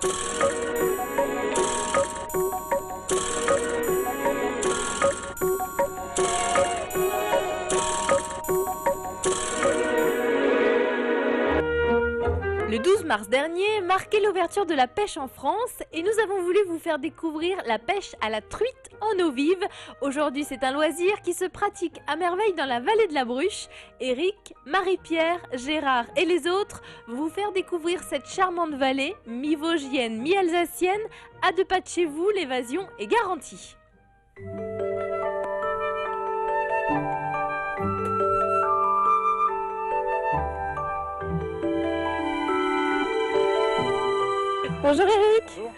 Le 12 mars dernier marquait l'ouverture de la pêche en France et nous avons voulu vous faire découvrir la pêche à la truite en eau vive. Aujourd'hui, c'est un loisir qui se pratique à merveille dans la vallée de la Bruche. Eric, Marie-Pierre, Gérard et les autres vont vous faire découvrir cette charmante vallée, mi-vosgienne, mi-alsacienne. À 2 pas de chez vous, l'évasion est garantie. Bonjour Eric. Bonjour.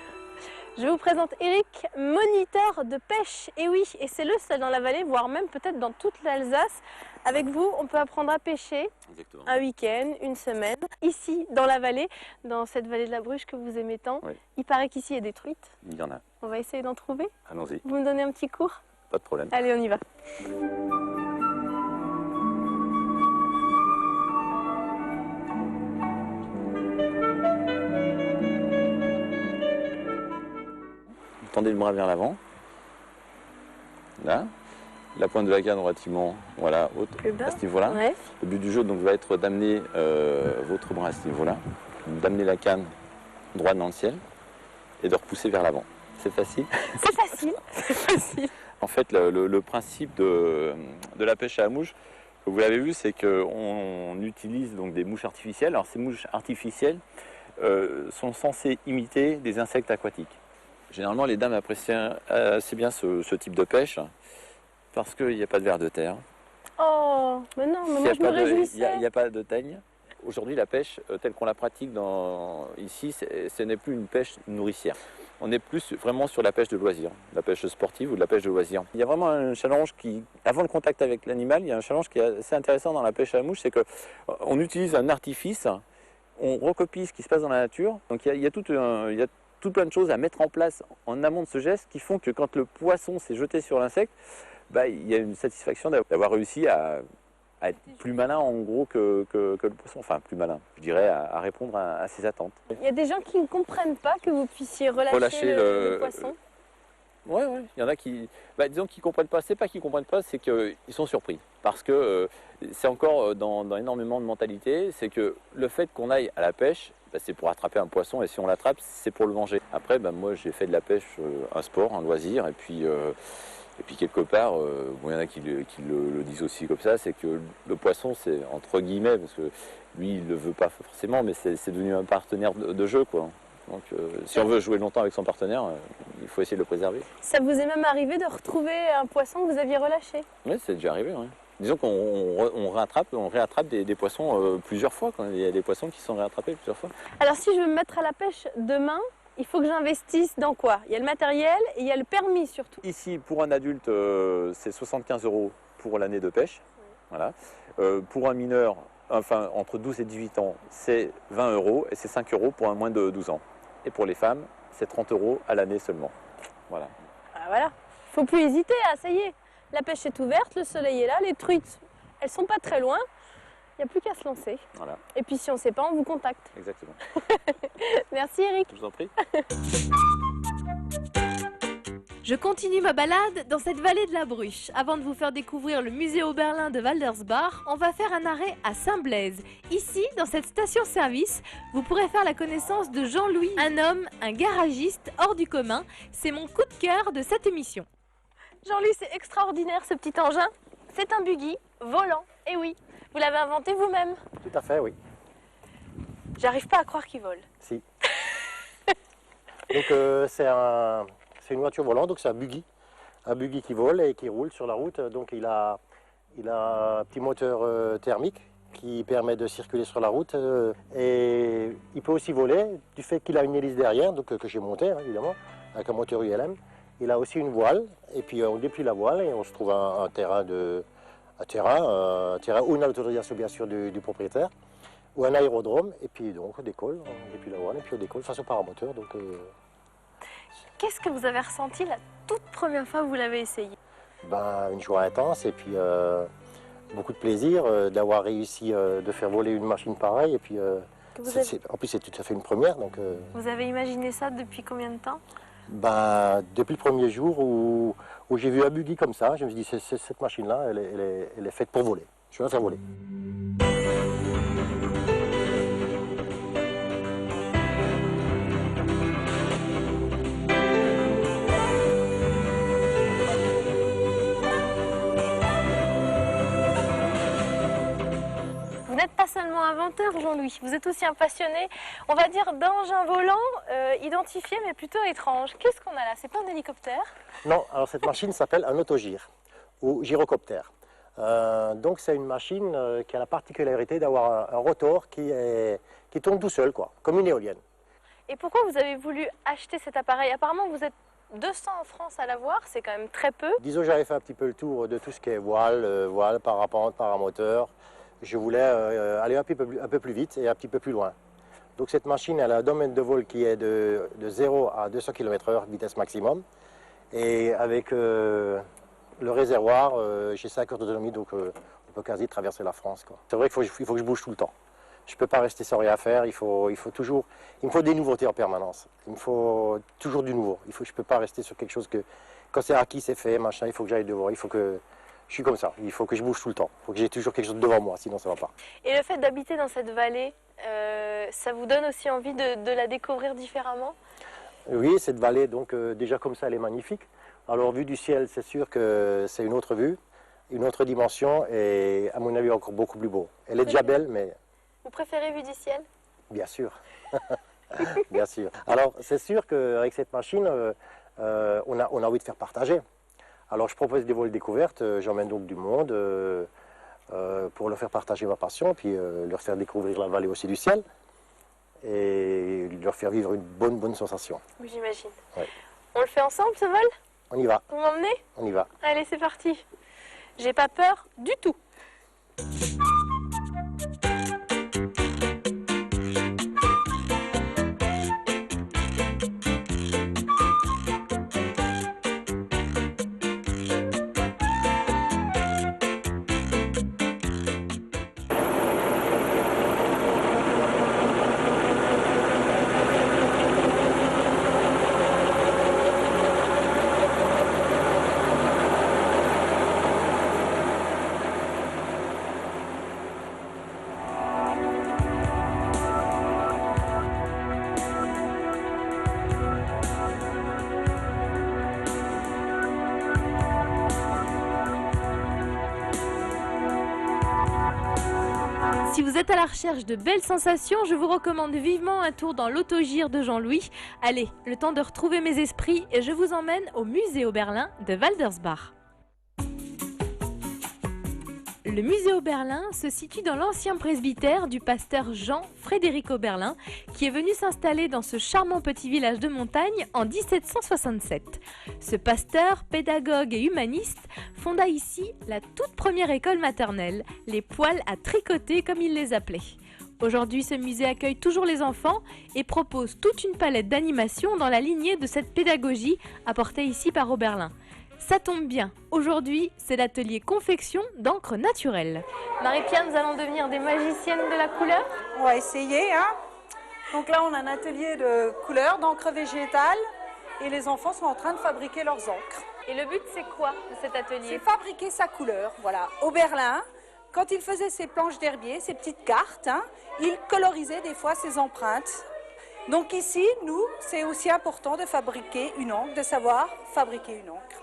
Je vous présente Eric, moniteur de pêche. Et oui, et c'est le seul dans la vallée, voire même peut-être dans toute l'Alsace. Avec vous, on peut apprendre à pêcher. Exactement. Un week-end, une semaine. Ici, dans la vallée, dans cette vallée de la Bruche que vous aimez tant, Oui. Il paraît qu'ici il y a des truites. Il y en a. On va essayer d'en trouver. Allons-y. Vous me donnez un petit cours? Pas de problème. Allez, on y va. Tendez le bras vers l'avant. Là. La pointe de la canne relativement haute Plus bas. à ce niveau-là. Ouais. Le but du jeu donc, va être d'amener votre bras à ce niveau-là, d'amener la canne droite dans le ciel et de repousser vers l'avant. C'est facile. C'est facile. C'est facile. En fait, le principe de la pêche à la mouche, vous l'avez vu, c'est qu'on utilise donc des mouches artificielles. Alors ces mouches artificielles sont censées imiter des insectes aquatiques. Généralement, les dames apprécient assez bien ce type de pêche parce qu'il n'y a pas de vers de terre. Oh, mais non, mais moi je me réjouissais. Il n'y a pas de teigne. Aujourd'hui, la pêche telle qu'on la pratique ici, ce n'est plus une pêche nourricière. On est plus vraiment sur la pêche de loisir, la pêche sportive ou de la pêche de loisir. Il y a vraiment un challenge avant le contact avec l'animal, il y a un challenge qui est assez intéressant dans la pêche à la mouche, c'est qu'on utilise un artifice, on recopie ce qui se passe dans la nature. Donc il y a tout plein de choses à mettre en place en amont de ce geste qui font que quand le poisson s'est jeté sur l'insecte, il y a une satisfaction d'avoir réussi à être plus malin en gros que le poisson, enfin plus malin, je dirais, à répondre à ses attentes. Il y a des gens qui ne comprennent pas que vous puissiez relâcher le poisson. Oui, il y en a qui, disons qu'ils ne comprennent pas, c'est pas qu'ils ne comprennent pas, c'est qu'ils sont surpris. Parce que c'est encore dans énormément de mentalités, c'est que le fait qu'on aille à la pêche, c'est pour attraper un poisson et si on l'attrape, c'est pour le manger. Après, moi j'ai fait de la pêche un sport, un loisir, et puis quelque part, il y en a qui le disent aussi comme ça, c'est que le poisson, c'est entre guillemets, parce que lui, il ne le veut pas forcément, mais c'est devenu un partenaire de jeu, quoi. Donc, si on veut jouer longtemps avec son partenaire, il faut essayer de le préserver. Ça vous est même arrivé de retrouver un poisson que vous aviez relâché? Oui, c'est déjà arrivé. Ouais. Disons qu'on réattrape des poissons plusieurs fois. Quand il y a des poissons qui sont réattrapés plusieurs fois. Alors, si je veux me mettre à la pêche demain, il faut que j'investisse dans quoi? Il y a le matériel et il y a le permis surtout. Ici, pour un adulte, c'est 75 € pour l'année de pêche. Voilà. Pour un mineur, enfin entre 12 et 18 ans, c'est 20 € et c'est 5 € pour un moins de 12 ans. Et pour les femmes, c'est 30 € à l'année seulement. Voilà. Ah, voilà. Faut plus hésiter, ça y est. La pêche est ouverte, le soleil est là, les truites, elles sont pas très loin. Il n'y a plus qu'à se lancer. Voilà. Et puis si on ne sait pas, on vous contacte. Exactement. Merci Eric. Je vous en prie. Je continue ma balade dans cette vallée de la Bruche. Avant de vous faire découvrir le musée Oberlin de Waldersbach, on va faire un arrêt à Saint-Blaise. Ici, dans cette station-service, vous pourrez faire la connaissance de Jean-Louis, un homme, un garagiste hors du commun. C'est mon coup de cœur de cette émission. Jean-Louis, c'est extraordinaire ce petit engin. C'est un buggy volant. Et oui, vous l'avez inventé vous-même. Tout à fait, oui. J'arrive pas à croire qu'il vole. Si. Donc c'est une voiture volante, donc c'est un buggy qui vole et qui roule sur la route. Donc il a un petit moteur thermique qui permet de circuler sur la route et il peut aussi voler du fait qu'il a une hélice derrière, donc que j'ai montée évidemment, avec un moteur ULM. Il a aussi une voile et puis on déplie la voile et on se trouve un terrain ou une autorisation bien sûr du propriétaire ou un aérodrome et puis donc on décolle, on déplie la voile et puis on décolle façon paramoteur. Donc, Qu'est-ce que vous avez ressenti la toute première fois que vous l'avez essayé? Une joie intense et puis beaucoup de plaisir d'avoir réussi de faire voler une machine pareille et puis En plus, c'est tout à fait une première. Donc, Vous avez imaginé ça depuis combien de temps? depuis le premier jour où j'ai vu un buggy comme ça, je me suis dit, cette machine-là, elle est faite pour voler. Je vais la faire voler. Vous n'êtes pas seulement inventeur, Jean-Louis, vous êtes aussi un passionné, on va dire, d'engins volants identifiés, mais plutôt étranges. Qu'est-ce qu'on a là? C'est pas un hélicoptère? Non, alors cette machine s'appelle un autogire ou gyrocoptère. Donc c'est une machine qui a la particularité d'avoir un rotor qui tourne tout seul, quoi, comme une éolienne. Et pourquoi vous avez voulu acheter cet appareil? Apparemment, vous êtes 200 en France à l'avoir, c'est quand même très peu. Disons, j'avais fait un petit peu le tour de tout ce qui est voile, parapente, paramoteur. Je voulais aller un peu plus vite et un petit peu plus loin. Donc cette machine, elle a un domaine de vol qui est de 0 à 200 km/h, vitesse maximum. Et avec le réservoir, j'ai 5 heures d'autonomie, donc on peut quasi traverser la France, quoi. C'est vrai qu'il faut que je bouge tout le temps. Je ne peux pas rester sans rien faire, il me faut des nouveautés en permanence. Il me faut toujours du nouveau. Je ne peux pas rester sur quelque chose que, quand c'est acquis, c'est fait, machin, il faut que j'aille devant, je suis comme ça, il faut que je bouge tout le temps. Il faut que j'ai toujours quelque chose devant moi, sinon ça ne va pas. Et le fait d'habiter dans cette vallée, ça vous donne aussi envie de la découvrir différemment? Oui, cette vallée, donc déjà comme ça, elle est magnifique. Alors, vue du ciel, c'est sûr que c'est une autre vue, une autre dimension, et à mon avis, encore beaucoup plus beau. Elle est déjà belle, mais... Vous préférez vue du ciel? Bien sûr. Bien sûr. Alors, c'est sûr qu'avec cette machine, on a envie de faire partager. Alors, je propose des vols découvertes, j'emmène donc du monde pour leur faire partager ma passion, puis leur faire découvrir la vallée aussi du ciel, et leur faire vivre une bonne sensation. Oui, j'imagine. Ouais. On le fait ensemble, ce vol? On y va. Vous m'emmenez? On y va. Allez, c'est parti. J'ai pas peur du tout. Si vous êtes à la recherche de belles sensations, je vous recommande vivement un tour dans l'autogire de Jean-Louis. Allez, le temps de retrouver mes esprits et je vous emmène au musée Oberlin de Waldersbach. Le musée Oberlin se situe dans l'ancien presbytère du pasteur Jean-Frédéric Oberlin, qui est venu s'installer dans ce charmant petit village de montagne en 1767. Ce pasteur, pédagogue et humaniste, fonda ici la toute première école maternelle, les poils à tricoter comme il les appelait. Aujourd'hui, ce musée accueille toujours les enfants et propose toute une palette d'animations dans la lignée de cette pédagogie apportée ici par Oberlin. Ça tombe bien, aujourd'hui c'est l'atelier confection d'encre naturelle. Marie-Pierre, nous allons devenir des magiciennes de la couleur? On va essayer, hein. Donc là on a un atelier de couleur, d'encre végétale et les enfants sont en train de fabriquer leurs encres. Et le but c'est quoi de cet atelier? C'est fabriquer sa couleur, voilà. Oberlin, quand il faisait ses planches d'herbier, ses petites cartes, hein, il colorisait des fois ses empreintes. Donc ici, nous, c'est aussi important de fabriquer une encre, de savoir fabriquer une encre.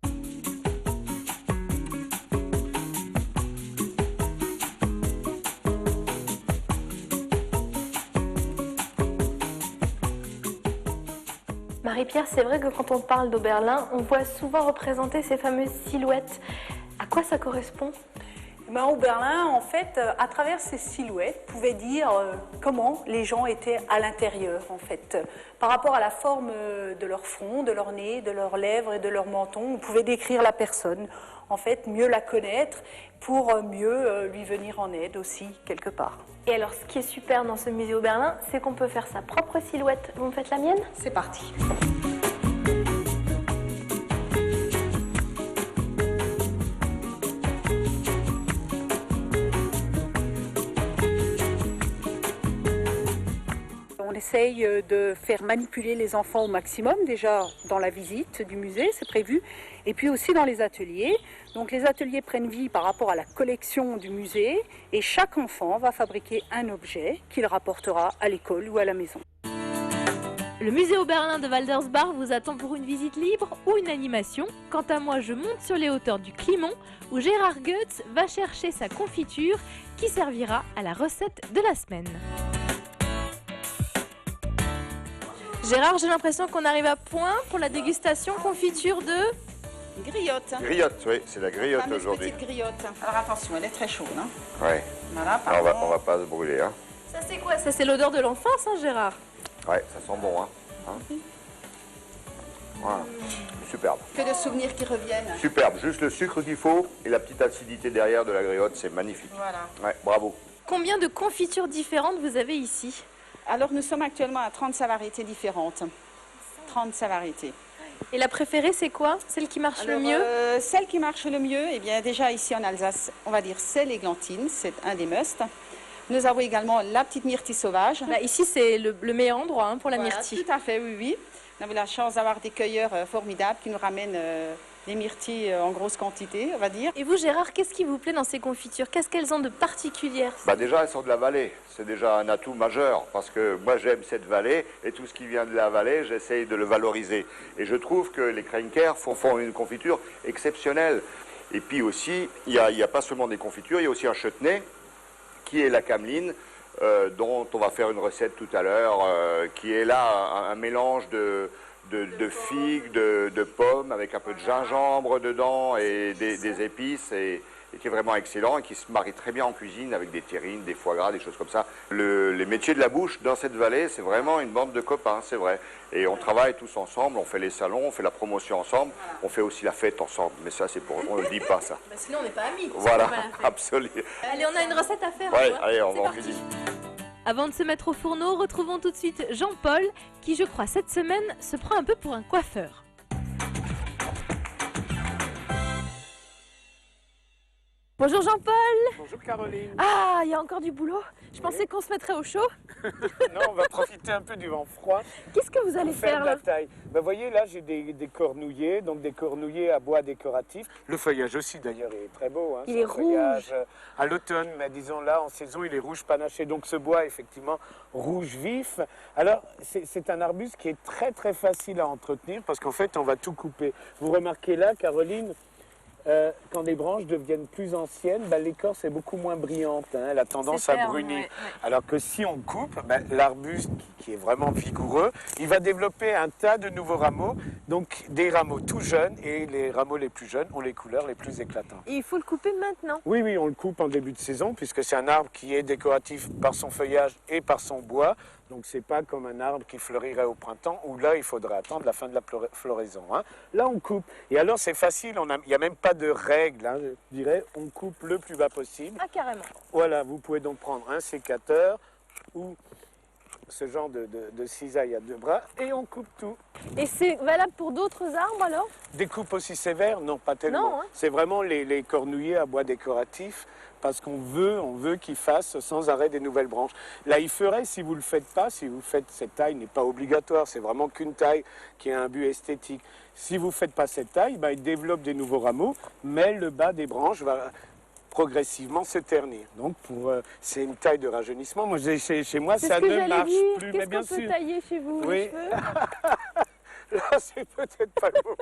Marie-Pierre, c'est vrai que quand on parle d'Oberlin, on voit souvent représenter ces fameuses silhouettes. À quoi ça correspond? Oberlin, en fait, à travers ces silhouettes, pouvait dire comment les gens étaient à l'intérieur, en fait. Par rapport à la forme de leur front, de leur nez, de leurs lèvres et de leur menton, on pouvait décrire la personne. En fait, mieux la connaître pour mieux lui venir en aide aussi, quelque part. Et alors, ce qui est super dans ce musée Oberlin, c'est qu'on peut faire sa propre silhouette. Vous me faites la mienne? C'est parti. essaye de faire manipuler les enfants au maximum, déjà dans la visite du musée, c'est prévu, et puis aussi dans les ateliers. Donc les ateliers prennent vie par rapport à la collection du musée, et chaque enfant va fabriquer un objet qu'il rapportera à l'école ou à la maison. Le musée Oberlin de Waldersbach vous attend pour une visite libre ou une animation. Quant à moi, je monte sur les hauteurs du Climont où Gérard Goetz va chercher sa confiture qui servira à la recette de la semaine. Gérard, j'ai l'impression qu'on arrive à point pour la dégustation confiture de... Griotte. Griotte, oui, c'est la griotte Fameuse aujourd'hui. petite griotte. Alors attention, elle est très chaude. Hein. Ouais. Voilà, On va pas se brûler, hein. Ça c'est quoi? Ça c'est l'odeur de l'enfance, hein, Gérard? Ouais, ça sent bon, hein. Voilà. Superbe. Que de souvenirs qui reviennent. Superbe. Juste le sucre qu'il faut et la petite acidité derrière de la griotte, c'est magnifique. Voilà. Ouais, bravo. Combien de confitures différentes vous avez ici? Alors nous sommes actuellement à 35 variétés différentes. 35 variétés. Et la préférée c'est quoi? Celle qui marche le mieux? Celle qui marche le mieux, eh bien déjà ici en Alsace, on va dire c'est l'églantine, c'est un des musts. Nous avons également la petite myrtille sauvage. Bah, ici c'est le meilleur endroit hein, pour la Voilà, myrtille. tout à fait, oui, oui. Nous avons la chance d'avoir des cueilleurs formidables qui nous ramènent des myrtilles en grosse quantité, on va dire. Et vous Gérard, qu'est-ce qui vous plaît dans ces confitures? Qu'est-ce qu'elles ont de particulière? Bah déjà, elles sont de la vallée. C'est déjà un atout majeur parce que moi, j'aime cette vallée et tout ce qui vient de la vallée, j'essaye de le valoriser. Et je trouve que les Kreinker font une confiture exceptionnelle. Et puis aussi, il y a pas seulement des confitures, il y a aussi un chutney qui est la cameline, dont on va faire une recette tout à l'heure, qui est là un mélange de figues, de pommes, avec un peu de gingembre dedans et des épices, et qui est vraiment excellent et qui se marie très bien en cuisine avec des terrines, des foie gras, des choses comme ça. Les métiers de la bouche dans cette vallée, c'est vraiment une bande de copains, c'est vrai. Et on travaille tous ensemble, on fait les salons, on fait la promotion ensemble, on fait aussi la fête ensemble. Mais ça, c'est pour... On ne le dit pas, ça. Bah, sinon on n'est pas amis. Voilà, absolument. Allez, on a une recette à faire. Ouais, hein, allez, on c'est va en parti. cuisine. Avant de se mettre au fourneau, retrouvons tout de suite Jean-Paul, qui je crois cette semaine se prend un peu pour un coiffeur. Bonjour Jean-Paul. Bonjour Caroline. Ah, il y a encore du boulot. Je pensais qu'on se mettrait au chaud. Non, on va profiter un peu du vent froid. Qu'est-ce que vous allez Pour faire faire de la là? taille. Ben, voyez, là, j'ai des cornouillers, donc des cornouillers à bois décoratif. Le feuillage aussi, d'ailleurs, est très beau. Hein. Il C'est est un feuillage, rouge. à l'automne, mais disons là, en saison, il est rouge panaché. Donc ce bois, effectivement, rouge vif. Alors, c'est un arbuste qui est très, très facile à entretenir parce qu'en fait, on va tout couper. Vous remarquez là, Caroline, quand les branches deviennent plus anciennes, ben, l'écorce est beaucoup moins brillante, hein, elle a tendance à brunir. Ouais. Alors que si on coupe, ben, l'arbuste qui est vraiment vigoureux, il va développer un tas de nouveaux rameaux, donc des rameaux tout jeunes, et les rameaux les plus jeunes ont les couleurs les plus éclatantes. Et il faut le couper maintenant. Oui, oui, on le coupe en début de saison, puisque c'est un arbre qui est décoratif par son feuillage et par son bois. Donc c'est pas comme un arbre qui fleurirait au printemps, où là il faudrait attendre la fin de la floraison. Hein. Là on coupe. Et alors c'est facile, il n'y a même pas de règle, hein, je dirais, on coupe le plus bas possible. Ah, carrément. Voilà, vous pouvez donc prendre un sécateur ou ce genre de cisaille à deux bras et on coupe tout. Et c'est valable pour d'autres arbres alors? Des coupes aussi sévères? Non, pas tellement. Non, hein. C'est vraiment les cornouillers à bois décoratif parce qu'on veut qu'ils fassent sans arrêt des nouvelles branches. Là, il ferait, si vous ne le faites pas, si vous faites cette taille n'est pas obligatoire, c'est vraiment qu'une taille qui a un but esthétique. Si vous ne faites pas cette taille, ben, il développe des nouveaux rameaux, mais le bas des branches va progressivement se ternir. Donc c'est une taille de rajeunissement. Moi, chez moi, ça ne marche plus, mais bien sûr. Qu'est-ce qu'on peut tailler chez vous? Oui. Les cheveux? Là, c'est peut-être pas le moment.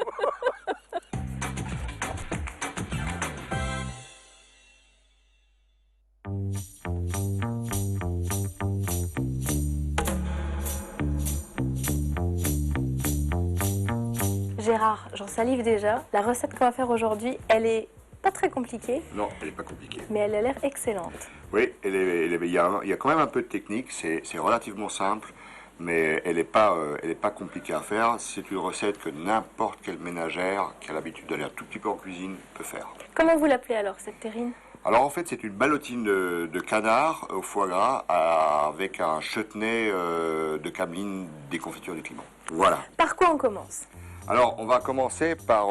Gérard, j'en salive déjà. La recette qu'on va faire aujourd'hui, elle est pas très compliquée, Non, elle n'est pas compliquée. mais elle a l'air excellente. Oui, il y a quand même un peu de technique, c'est relativement simple, mais elle n'est pas compliquée à faire. C'est une recette que n'importe quelle ménagère qui a l'habitude d'aller un tout petit peu en cuisine peut faire. Comment vous l'appelez alors, cette terrine? Alors en fait, c'est une ballotine de canard au foie gras avec un chutney de cameline des confitures du Climont. Voilà. Par quoi on commence? Alors, on va commencer par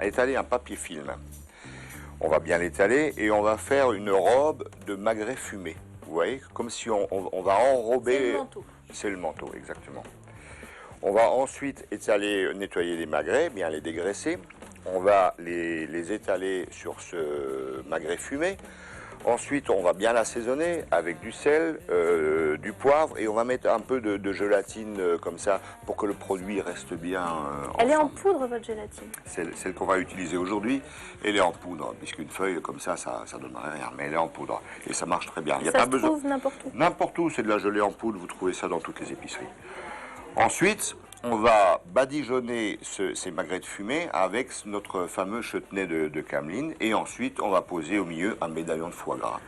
étaler un papier film. On va bien l'étaler et on va faire une robe de magret fumé. Vous voyez, comme si on va enrober... C'est le manteau. C'est le manteau, exactement. On va ensuite étaler, nettoyer les magrets, bien les dégraisser. On va les étaler sur ce magret fumé. Ensuite, on va bien l'assaisonner avec du sel, du poivre et on va mettre un peu de gélatine comme ça pour que le produit reste bien Elle est en ensemble. poudre, votre gélatine? Celle qu'on va utiliser aujourd'hui, elle est en poudre, puisqu'une feuille comme ça ne donnerait rien, mais elle est en poudre et ça marche très bien. Il y a Ça pas se besoin. trouve n'importe où? N'importe où, c'est de la gelée en poudre, vous trouvez ça dans toutes les épiceries. Ensuite, on va badigeonner ces magrets de fumée avec notre fameux chutney de cameline et ensuite on va poser au milieu un médaillon de foie gras.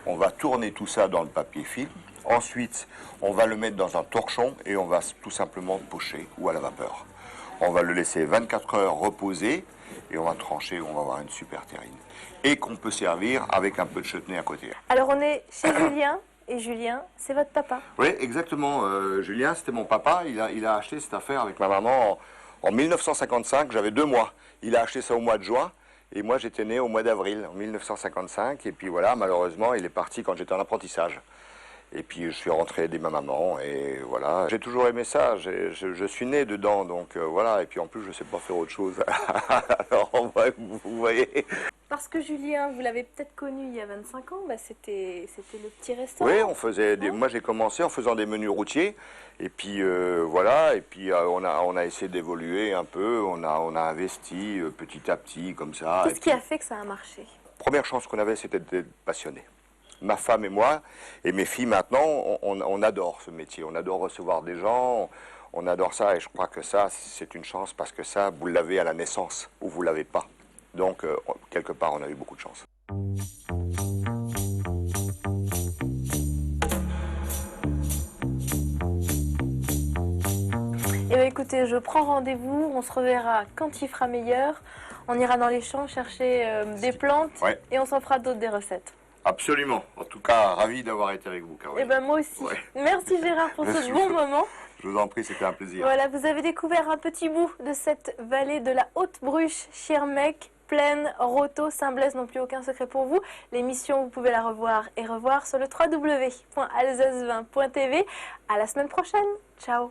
On va tourner tout ça dans le papier film. Ensuite, on va le mettre dans un torchon et on va tout simplement pocher ou à la vapeur. On va le laisser 24 heures reposer et on va trancher, on va avoir une super terrine. Et qu'on peut servir avec un peu de chutney à côté. Alors on est chez Julien, et Julien, c'est votre papa. Oui, exactement. Julien, c'était mon papa. Il a acheté cette affaire avec ma maman en 1955. J'avais 2 mois. Il a acheté ça au mois de juin. Et moi, j'étais né au mois d'avril, en 1955. Et puis voilà, malheureusement, il est parti quand j'étais en apprentissage. Et puis je suis rentré aider ma maman et voilà. J'ai toujours aimé ça, je suis né dedans, donc voilà. Et puis en plus, je ne sais pas faire autre chose. Alors vous voyez. Parce que Julien, vous l'avez peut-être connu il y a 25 ans, bah c'était le petit restaurant. Oui, on faisait moi j'ai commencé en faisant des menus routiers. Et puis voilà, et puis on a essayé d'évoluer un peu, on a investi petit à petit comme ça. Qu'est-ce qui a fait que ça a marché? Première chance qu'on avait, c'était d'être passionnés. Ma femme et moi, et mes filles maintenant, on adore ce métier. On adore recevoir des gens, on adore ça. Et je crois que ça, c'est une chance parce que ça, vous l'avez à la naissance ou vous ne l'avez pas. Donc, quelque part, on a eu beaucoup de chance. Eh bien écoutez, je prends rendez-vous, on se reverra quand il fera meilleur. On ira dans les champs chercher des plantes et on s'en fera d'autres des recettes. Absolument. En tout cas, ravi d'avoir été avec vous, Caroline. Eh ben moi aussi. Ouais. Merci Gérard pour ce bon moment. Je vous en prie, c'était un plaisir. Voilà, vous avez découvert un petit bout de cette vallée de la Haute-Bruche, Schirmeck, Plaine, Rothau, Saint-Blaise, non plus aucun secret pour vous. L'émission, vous pouvez la revoir et revoir sur le www.alsacevin.tv. À la semaine prochaine. Ciao.